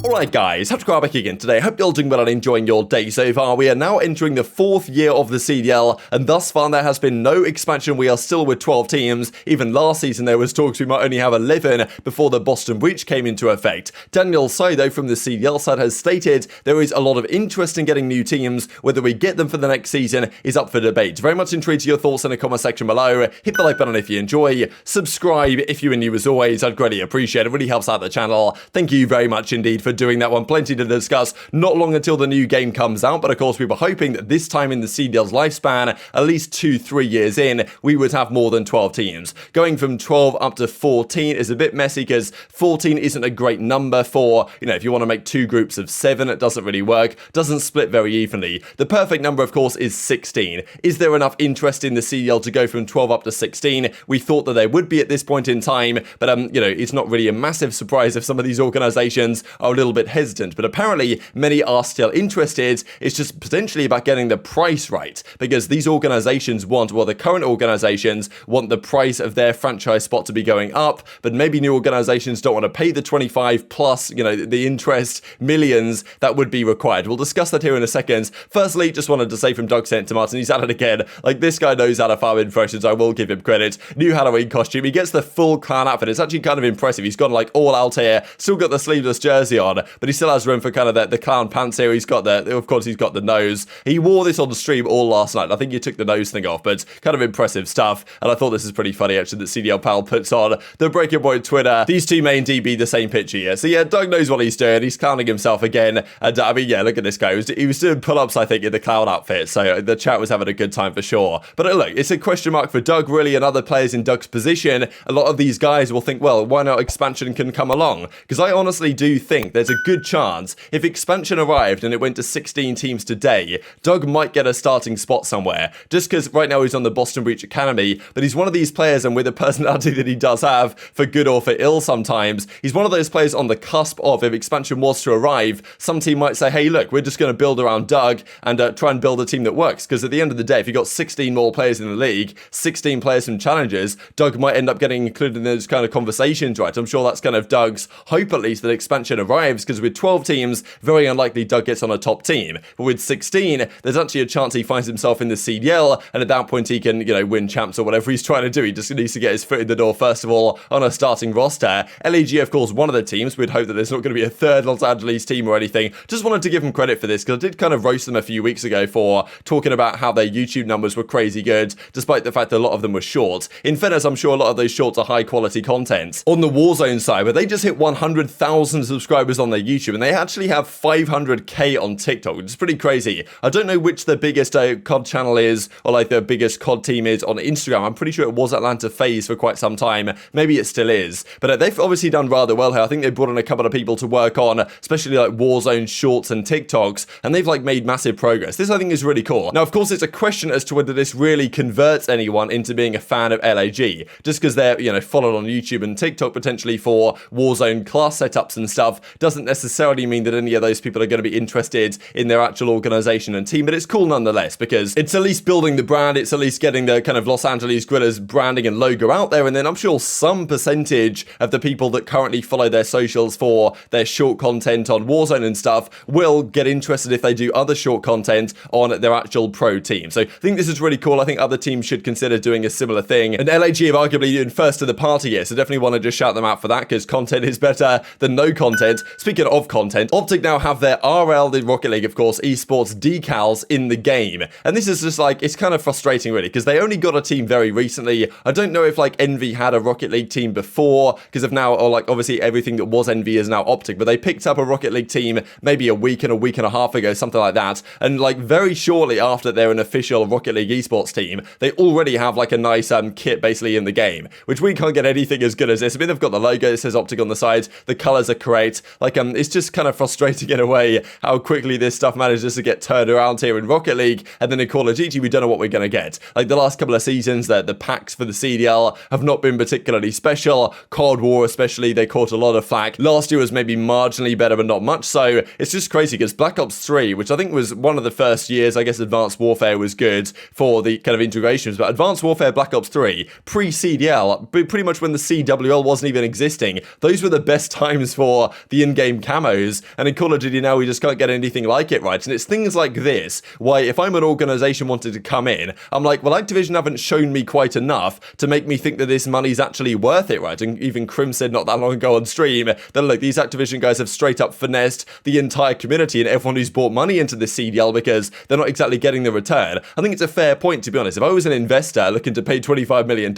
Alright guys, TacticalRab back again today. Hope you're all doing well and enjoying your day so far. We are now entering the 4th year of the CDL, and thus far there has been no expansion. We are still with 12 teams. Even last season there was talks we might only have 11 before the Boston Breach came into effect. Daniel So, though, from the CDL side has stated there is a lot of interest in getting new teams. Whether we get them for the next season is up for debate. Very much intrigued to your thoughts in the comment section below. Hit the like button if you enjoy. Subscribe if you are new as always. I'd greatly appreciate it. It really helps out the channel. Thank you very much indeed for doing that one. Plenty to discuss. Not long until the new game comes out, but of course we were hoping that this time in the CDL's lifespan, at least 2-3 years in, we would have more than 12 teams. Going from 12 up to 14 is a bit messy because 14 isn't a great number for, if you want to make 2 groups of 7, it doesn't really work. Doesn't split very evenly. The perfect number, of course, is 16. Is there enough interest in the CDL to go from 12 up to 16? We thought that there would be at this point in time, but it's not really a massive surprise if some of these organizations are a little bit hesitant, but apparently many are still interested. It's just potentially about getting the price right, because these organizations the current organizations want the price of their franchise spot to be going up, but maybe new organizations don't want to pay the 25 plus, the interest millions that would be required. We'll discuss that here in a second. Firstly, just wanted to say from Doug St. Martin, he's at it again. This guy knows how to farm impressions. I will give him credit. New Halloween costume. He gets the full clan outfit. It's actually kind of impressive. He's gone all out here. Still got the sleeveless jersey on, but he still has room for kind of the clown pants here. He's got of course he's got the nose. He wore this on the stream all last night. I think he took the nose thing off, but kind of impressive stuff. And I thought this is pretty funny actually that CDL Pal puts on the Breaking Point Twitter. These two may indeed be the same picture here. So yeah, Doug knows what he's doing. He's clowning himself again. And look at this guy. He was doing pull-ups, I think, in the clown outfit. So the chat was having a good time for sure. But look, it's a question mark for Doug really and other players in Doug's position. A lot of these guys will think, well, why not expansion can come along? Because I honestly do think there's a good chance if expansion arrived and it went to 16 teams today, Doug might get a starting spot somewhere. Just because right now he's on the Boston Breach Academy, but he's one of these players, and with the personality that he does have, for good or for ill sometimes, he's one of those players on the cusp of, if expansion was to arrive, some team might say, hey, look, we're just going to build around Doug and try and build a team that works. Because at the end of the day, if you've got 16 more players in the league, 16 players from challenges, Doug might end up getting included in those kind of conversations, right? I'm sure that's kind of Doug's hope, at least, that expansion arrives, because with 12 teams, very unlikely Doug gets on a top team. But with 16, there's actually a chance he finds himself in the CDL, and at that point he can, win champs or whatever he's trying to do. He just needs to get his foot in the door, first of all, on a starting roster. LEG, of course, one of the teams. We'd hope that there's not going to be a third Los Angeles team or anything. Just wanted to give him credit for this, because I did kind of roast them a few weeks ago for talking about how their YouTube numbers were crazy good, despite the fact that a lot of them were short. In fairness, I'm sure a lot of those shorts are high quality content. On the Warzone side, but they just hit 100,000 subscribers on their YouTube, and they actually have 500k on TikTok, which is pretty crazy. I don't know which the biggest COD channel is, or the biggest COD team is on Instagram. I'm pretty sure it was Atlanta FaZe for quite some time. Maybe it still is. But they've obviously done rather well here. I think they brought in a couple of people to work on, especially Warzone shorts and TikToks, and they've made massive progress. This I think is really cool. Now, of course, it's a question as to whether this really converts anyone into being a fan of LAG, just because they're, followed on YouTube and TikTok potentially for Warzone class setups and stuff, doesn't necessarily mean that any of those people are going to be interested in their actual organization and team, but it's cool nonetheless, because it's at least building the brand, it's at least getting the kind of Los Angeles Guerrillas branding and logo out there, and then I'm sure some percentage of the people that currently follow their socials for their short content on Warzone and stuff will get interested if they do other short content on their actual pro team. So I think this is really cool. I think other teams should consider doing a similar thing, and LAG have arguably been first to the party here, so definitely want to just shout them out for that, because content is better than no content. Speaking of content, OpTic now have their RL, the Rocket League, of course, Esports decals in the game, and this is just it's kind of frustrating really, because they only got a team very recently. I don't know if Envy had a Rocket League team before, because of now, or obviously everything that was Envy is now OpTic, but they picked up a Rocket League team maybe a week and a half ago, something like that, and very shortly after they're an official Rocket League Esports team, they already have a nice kit basically in the game, which we can't get anything as good as this. I mean, they've got the logo, it says OpTic on the side, the colors are great. It's just kind of frustrating in a way how quickly this stuff manages to get turned around here in Rocket League, and then in Call of Duty we don't know what we're going to get. The last couple of seasons, the packs for the CDL have not been particularly special. Cold War especially, they caught a lot of flack. Last year was maybe marginally better, but not much so. It's just crazy, because Black Ops 3, which I think was one of the first years, I guess Advanced Warfare was good for the kind of integrations, but Advanced Warfare Black Ops 3, pre-CDL, pretty much when the CWL wasn't even existing, those were the best times for the in-game camos, and in Call of Duty now we just can't get anything like it, right? And it's things like this, why if I'm an organization wanting to come in, I'm like, well, Activision haven't shown me quite enough to make me think that this money's actually worth it, right? And even Crim said not that long ago on stream that, look, these Activision guys have straight up finessed the entire community and everyone who's bought money into the CDL because they're not exactly getting the return. I think it's a fair point, to be honest. If I was an investor looking to pay $25 million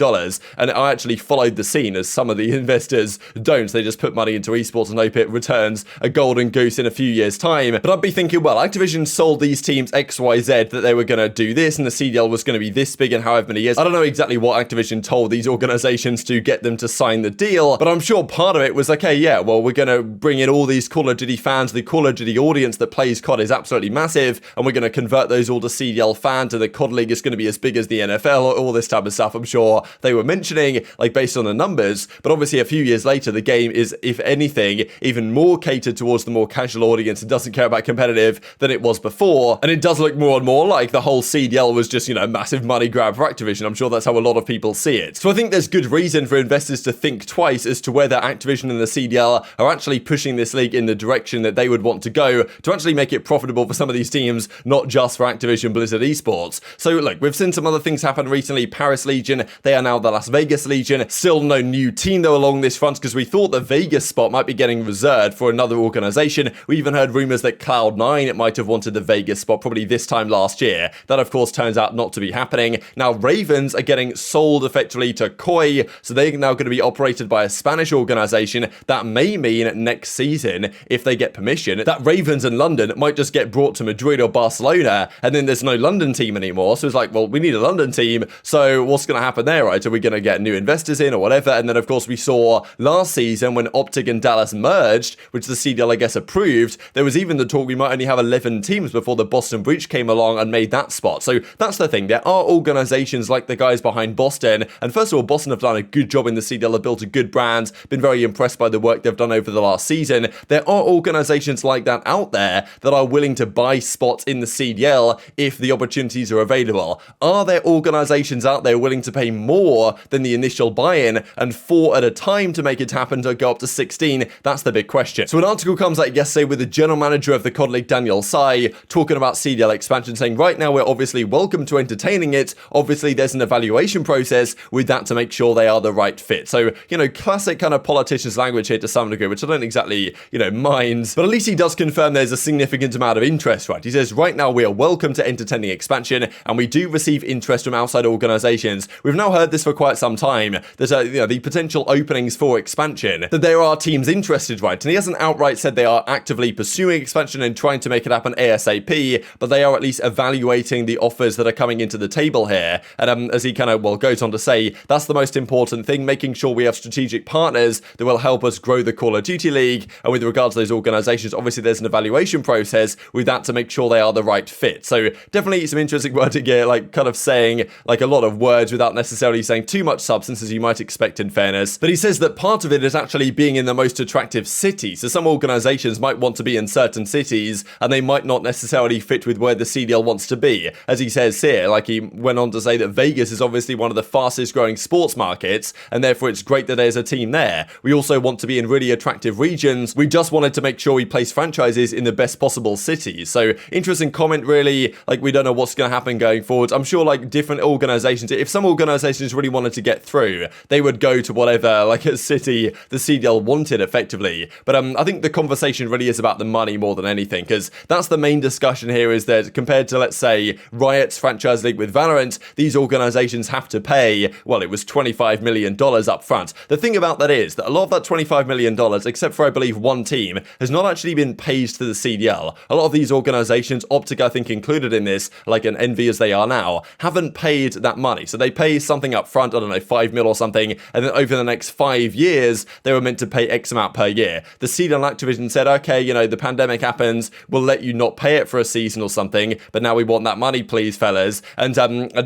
and I actually followed the scene, as some of the investors don't, they just put money into esports and hope it returns a golden goose in a few years' time. But I'd be thinking, well, Activision sold these teams XYZ that they were going to do this and the CDL was going to be this big in however many years. I don't know exactly what Activision told these organizations to get them to sign the deal, but I'm sure part of it was, okay, yeah, well, we're going to bring in all these Call of Duty fans. The Call of Duty audience that plays COD is absolutely massive, and we're going to convert those all to CDL fans, and the COD League is going to be as big as the NFL, all this type of stuff. I'm sure they were mentioning, like, based on the numbers, but obviously a few years later, the game is, if anything, even more catered towards the more casual audience and doesn't care about competitive than it was before, and it does look more and more like the whole CDL was just, you know, massive money grab for Activision. I'm sure that's how a lot of people see it. So I think there's good reason for investors to think twice as to whether Activision and the CDL are actually pushing this league in the direction that they would want to go to actually make it profitable for some of these teams, not just for Activision Blizzard Esports. So look, we've seen some other things happen recently. Paris Legion, they are now the Las Vegas Legion. Still no new team though along this front, because we thought the Vegas spot might be getting reserved for another organization. We even heard rumors that Cloud9 might have wanted the Vegas spot probably this time last year. That of course turns out not to be happening. Now Ravens are getting sold effectively to Koi, so they're now going to be operated by a Spanish organization. That may mean next season, if they get permission, that Ravens and London might just get brought to Madrid or Barcelona, and then there's no London team anymore. So it's like, well, we need a London team, so what's going to happen there, right? Are we going to get new investors in or whatever? And then of course we saw last season when OpTic and Dallas merged, which the CDL I guess approved, there was even the talk we might only have 11 teams before the Boston Breach came along and made that spot. So that's the thing, there are organizations like the guys behind Boston, and first of all, Boston have done a good job in the CDL, have built a good brand, been very impressed by the work they've done over the last season. There are organizations like that out there that are willing to buy spots in the CDL if the opportunities are available. Are there organizations out there willing to pay more than the initial buy-in and 4 at a time to make it happen to go up to 16? That's the big question. So an article comes out yesterday with the general manager of the COD League, Daniel Sai, talking about CDL expansion, saying right now we're obviously welcome to entertaining it. Obviously there's an evaluation process with that to make sure they are the right fit. So, you know, classic kind of politician's language here to some degree, which I don't exactly, you know, mind, but at least he does confirm there's a significant amount of interest, right? He says right now we are welcome to entertaining expansion, and we do receive interest from outside organizations. We've now heard this for quite some time. There's you know, the potential openings for expansion, that there are teams interested, right? And he hasn't outright said they are actively pursuing expansion and trying to make it happen ASAP, but they are at least evaluating the offers that are coming into the table here. And as he kind of, well, goes on to say, that's the most important thing, making sure we have strategic partners that will help us grow the Call of Duty League. And with regards to those organizations, obviously there's an evaluation process with that to make sure they are the right fit. So definitely some interesting wording here, like kind of saying like a lot of words without necessarily saying too much substance, as you might expect in fairness. But he says that part of it is actually being in the most attractive cities. So some organizations might want to be in certain cities and they might not necessarily fit with where the CDL wants to be. As he says here, like he went on to say that Vegas is obviously one of the fastest growing sports markets, and therefore it's great that there's a team there. We also want to be in really attractive regions. We just wanted to make sure we place franchises in the best possible cities. So interesting comment, really. Like, we don't know what's going to happen going forward. I'm sure like different organizations, if some organizations really wanted to get through, they would go to whatever like a city the CDL wanted effectively. But I think the conversation really is about the money more than anything, because that's the main discussion here, is that compared to, let's say, Riot's franchise league with Valorant, these organizations have to pay, well, it was $25 million up front. The thing about that is that a lot of that $25 million, except for I believe one team, has not actually been paid to the CDL. A lot of these organizations, OpTic I think included in this, like an Envoy as they are now, haven't paid that money. So they pay something up front, I don't know, 5 mil or something, and then over the next 5 years, they were meant to pay X amount per year. The CDL Activision said, okay, you know, the pandemic happens, we'll let you not pay it for a season or something, but now we want that money, please, fellas. And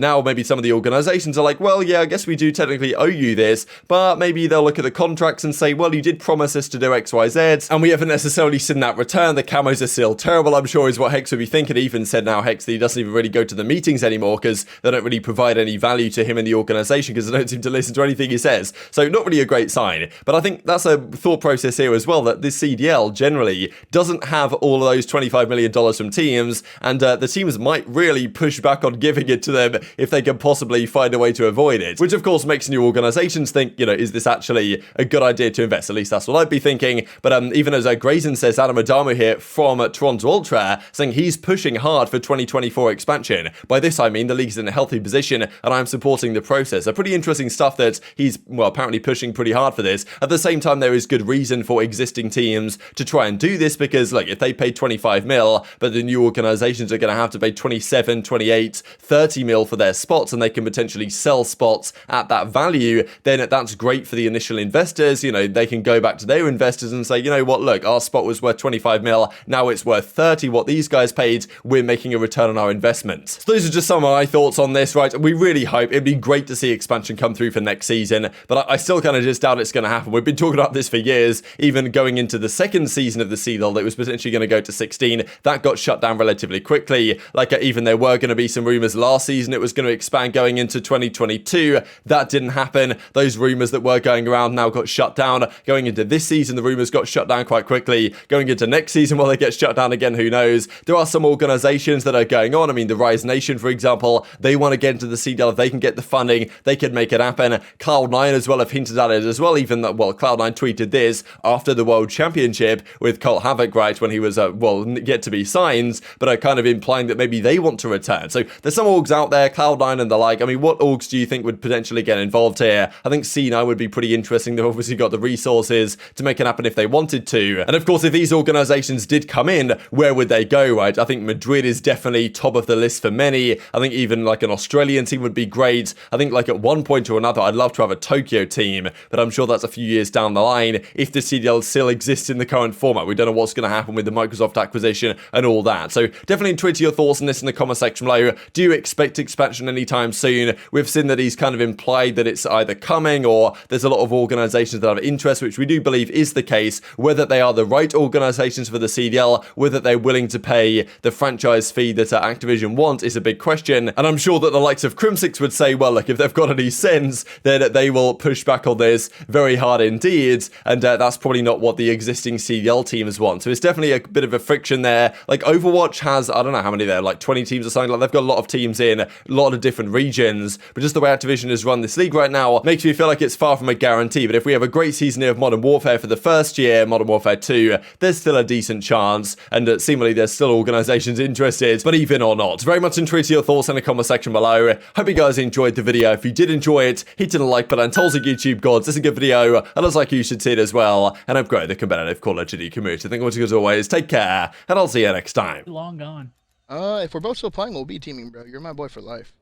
now maybe some of the organizations are like, well, yeah, I guess we do technically owe you this, but maybe they'll look at the contracts and say, well, you did promise us to do X, Y, Z, and we haven't necessarily seen that return. The camos are still terrible, I'm sure, is what Hex would be thinking. He even said now, Hex, that he doesn't even really go to the meetings anymore because they don't really provide any value to him in the organization, because they don't seem to listen to anything he says. So not really a great sign. But I think that's a thought process here as well. well that this CDL generally doesn't have all of those $25 million from teams, and the teams might really push back on giving it to them if they can possibly find a way to avoid it, which of course makes new organizations think, you know, is this actually a good idea to invest? At least that's what I'd be thinking. But even as Grayson says, Adam Adamo here from Toronto Ultra, saying he's pushing hard for 2024 expansion. By this I mean the league's in a healthy position and I'm supporting the process. So pretty interesting stuff that he's, well, apparently pushing pretty hard for this. At the same time, there is good reason for existing teams to try and do this, because like if they pay 25 mil, but the new organizations are going to have to pay 27, 28, 30 mil for their spots, and they can potentially sell spots at that value, then that's great for the initial investors. You know, they can go back to their investors and say, you know what, look, our spot was worth 25 mil, now it's worth 30, what these guys paid, we're making a return on our investment. So those are just some of my thoughts on this, right? We really hope, it'd be great to see expansion come through for next season, but I still kind of just doubt it's going to happen. We've been talking about this for years, even going into the second season of the CDL that was potentially going to go to 16. That got shut down relatively quickly. Like even there were going to be some rumors last season it was going to expand going into 2022. That didn't happen. Those rumors that were going around now got shut down. Going into this season, the rumors got shut down quite quickly. Going into next season, will they get shut down again? Who knows? There are some organizations that are going on. I mean, the Rise Nation, for example, they want to get into the CDL. If they can get the funding, they can make it happen. Cloud9 as well have hinted at it as well, even that, well, Cloud9 tweeted this after the World Championship with Colt Havoc, right, when he was, well, yet to be signed, but are kind of implying that maybe they want to return. So there's some orgs out there, Cloud9 and the like. I mean, what orgs do you think would potentially get involved here? I think C9 would be pretty interesting. They've obviously got the resources to make it happen if they wanted to. And of course, if these organizations did come in, where would they go, right? I think Madrid is definitely top of the list for many. I think even like an Australian team would be great. I think like at one point or another, I'd love to have a Tokyo team, but I'm sure that's a few years down the line if the CDL still exists in the current format. We don't know what's going to happen with the Microsoft acquisition and all that. So definitely tweet your thoughts on this in the comment section below. Do you expect expansion anytime soon? We've seen that he's kind of implied that it's either coming or there's a lot of organizations that have interest, which we do believe is the case. Whether they are the right organizations for the CDL, whether they're willing to pay the franchise fee that Activision want is a big question. And I'm sure that the likes of Crimsix would say, well, look, if they've got any sense, then they will push back on this very hard indeed. And that's probably not what the existing CDL teams want. So it's definitely a bit of a friction there. Like Overwatch has, I don't know how many there, like 20 teams or something. Like they've got a lot of teams in a lot of different regions, but just the way Activision has run this league right now makes me feel like it's far from a guarantee. But if we have a great season here of Modern Warfare for the first year, Modern Warfare 2, there's still a decent chance, and seemingly there's still organizations interested, but even or not. Very much intrigued to your thoughts in the comment section below. Hope you guys enjoyed the video. If you did enjoy it, hit the like button, tell us the YouTube gods, this is a good video, and looks like you should see it as well, and I've grown the competitive Call of Duty community. Thank you as always, take care, and I'll see you next time. Long gone. If we're both still playing, we'll be teaming, bro. You're my boy for life.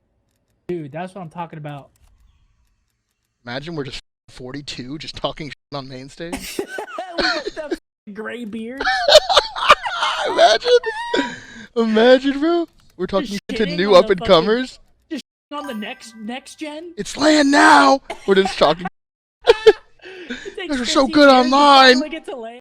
Dude, that's what I'm talking about. Imagine we're just 42, just talking shit on main stage. With that gray beard. Imagine, bro. We're talking shit to new up-and-comers. Just on the next gen. It's land now. We're just talking. You guys are so good online.